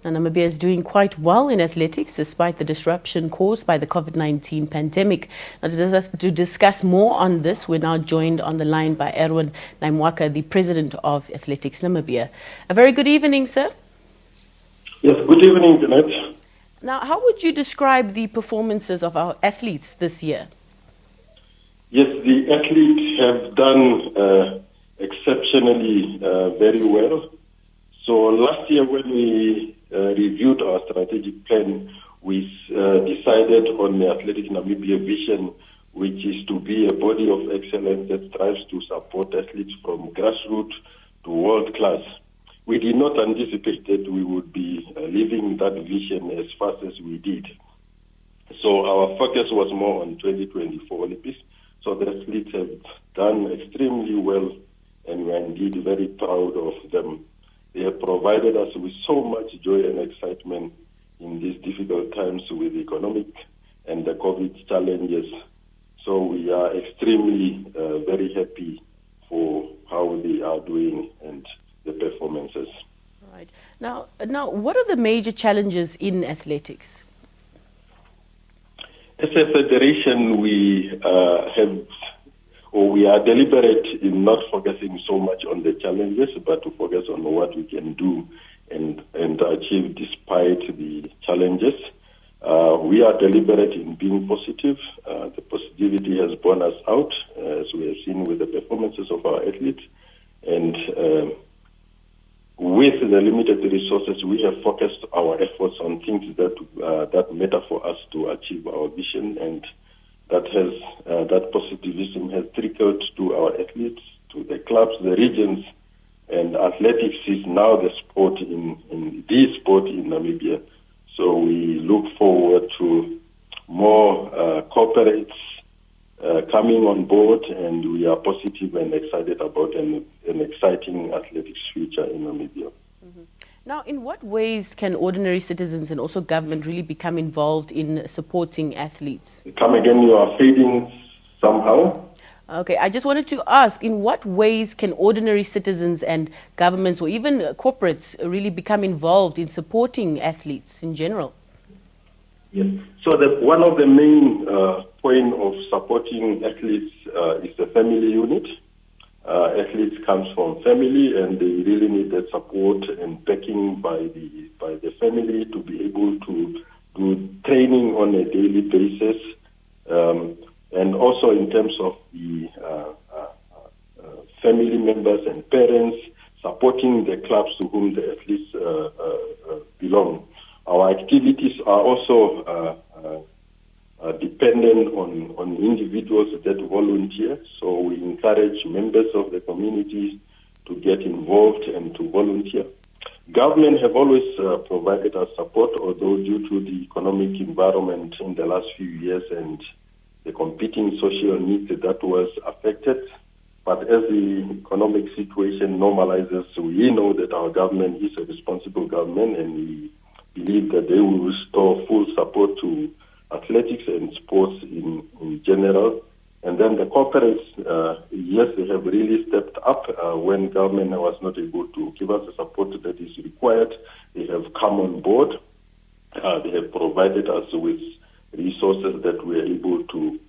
Now, Namibia is doing quite well in athletics despite the disruption caused by the COVID-19 pandemic. Now, to discuss more on this, we're now joined on the line by Erwin Naimhwaka, the president of Athletics Namibia. A very good evening, sir. Yes, good evening, Jeanette. Now, how would you describe the performances of our athletes this year? Yes, the athletes have done exceptionally very well. So last year when we reviewed our strategic plan, we decided on the Athletics Namibia vision, which is to be a body of excellence that strives to support athletes from grassroots to world class. We did not anticipate that we would be living that vision as fast as we did. So our focus was more on 2024 Olympics. So the athletes have done extremely well, and we are indeed very proud of them. They have provided us with so much joy and excitement in these difficult times with economic and the COVID challenges. So we are extremely very happy for how they are doing and the performances. Right. Now, what are the major challenges in athletics? As a federation, we are deliberate in not focusing so much on the challenges, but to focus on what we can do and achieve despite the challenges. We are deliberate in being positive. The positivity has borne us out, as we have seen with the performances of our athletes. And with the limited resources, we have focused our efforts on things that matter for us to achieve our vision, and that positivism has trickled to our athletes, to the clubs, the regions, and athletics is now the sport in Namibia. So we look forward to more corporates coming on board, and we are positive and excited about an exciting athletics future in Namibia. Mm-hmm. Now, in what ways can ordinary citizens and also government really become involved in supporting athletes? Come again, you are fading somehow. Okay, I just wanted to ask, in what ways can ordinary citizens and governments or even corporates really become involved in supporting athletes in general? Yes. So one of the main point of supporting athletes is the family unit. Athletes comes from family, and they really need that support and backing by the family to be able to do training on a daily basis, and also in terms of the family members and parents supporting the clubs to whom the athletes belong. Our activities are also dependent on individuals that volunteer. So we encourage members of the communities to get involved and to volunteer. Government have always provided us support, although due to the economic environment in the last few years and the competing social needs, that was affected. But as the economic situation normalizes, we know that our government is a responsible government, and we believe that they will restore full support to athletics and sports in general. And then the corporates, yes, they have really stepped up when government was not able to give us the support that is required. They have come on board. They have provided us with resources that we are able to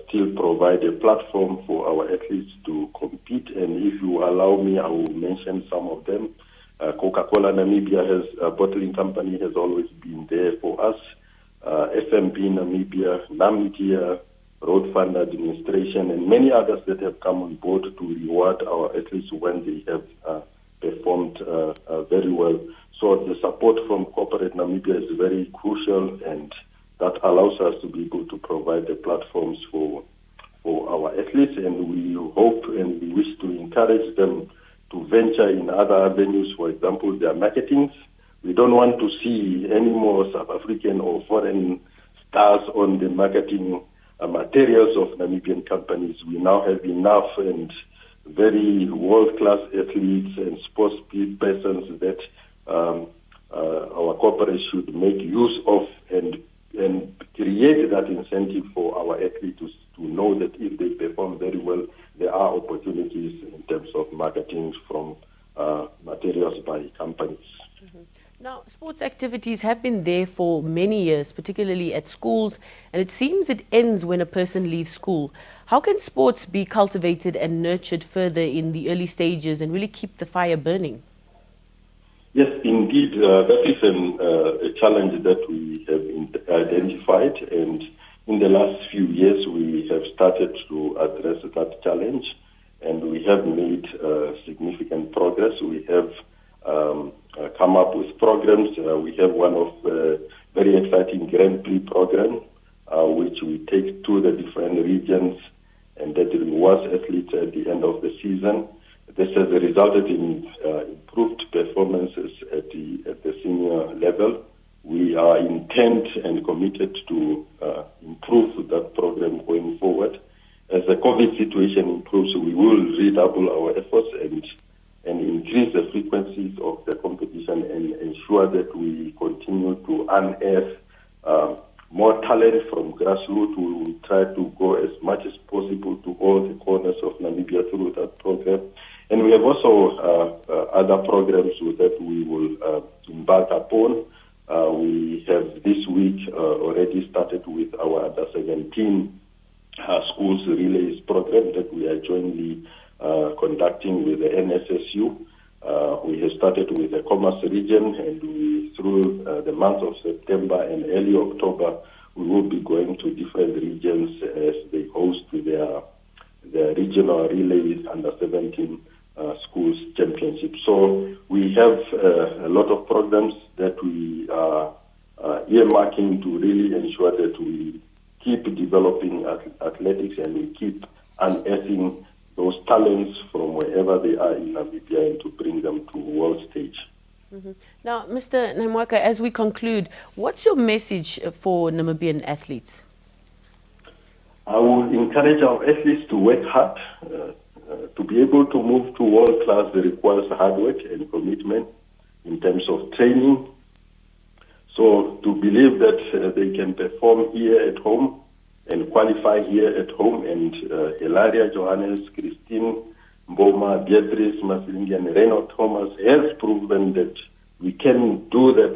still provide a platform for our athletes to compete. And if you allow me, I will mention some of them. Coca-Cola Namibia a bottling company, has always been there for us. FMP Namibia, Namibia, Road Fund Administration, and many others that have come on board to reward our athletes when they have performed very well. So the support from corporate Namibia is very crucial, and that allows us to be able to provide the platforms for our athletes, and we hope and we wish to encourage them to venture in other avenues, for example, their marketings. We don't want to see any more South African or foreign stars on the marketing materials of Namibian companies. We now have enough and very world-class athletes and sports persons that our corporates should make use of and create that incentive for our athletes to know that if they perform very well, there are opportunities in terms of marketing from materials by companies. Mm-hmm. Now, sports activities have been there for many years, particularly at schools, and it seems it ends when a person leaves school. How can sports be cultivated and nurtured further in the early stages and really keep the fire burning? Yes, indeed, that is a challenge that we have identified, and in the last few years we have started to address that challenge, and we have made significant progress. We have come up with programs. We have one of very exciting Grand Prix program, which we take to the different regions, and that rewards athletes at the end of the season. This has resulted in improved performances at the senior level. We are intent and committed to improve that program going forward. As the COVID situation improves, we will redouble our efforts and increase the frequencies of the competition and ensure that we continue to unearth more talent from grassroots. We will try to go as much as possible to all the corners of Namibia through that program. And we have also other programs that we will embark upon. We have this week already started with our under-17 schools relays program that we are jointly conducting with the NSSU. We have started with the Commerce region, and through the month of September and early October, we will be going to different regions as they host their regional relays under-17 schools championship. So we have a lot of programs that we are earmarking to really ensure that we keep developing athletics and we keep unearthing those talents from wherever they are in Namibia and to bring them to world stage. Mm-hmm. Now, Mr. Naimhwaka, as we conclude, what's your message for Namibian athletes? I would encourage our athletes to work hard. To be able to move to world class requires hard work and commitment in terms of training. So to believe that they can perform here at home and qualify here at home, and Hilaria Johannes, Christine Mboma, Beatrice Masilingi, and Reynold Thomas has proven that we can do that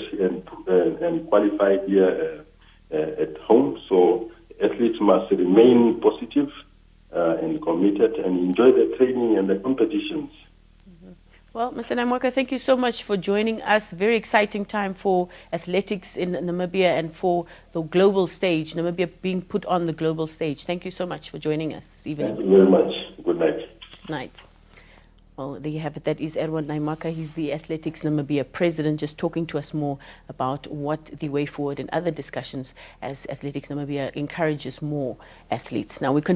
and qualify here at home. So athletes must remain positive and committed and enjoy the training and the competitions. Mm-hmm. Well, Mr. Naimhwaka, thank you so much for joining us. Very exciting time for athletics in Namibia and for the global stage, Namibia being put on the global stage. Thank you so much for joining us this evening. Thank you very much. Good night. Good night. Well, there you have it. That is Erwin Naimhwaka. He's the Athletics Namibia president, just talking to us more about what the way forward and other discussions as Athletics Namibia encourages more athletes. Now we continue.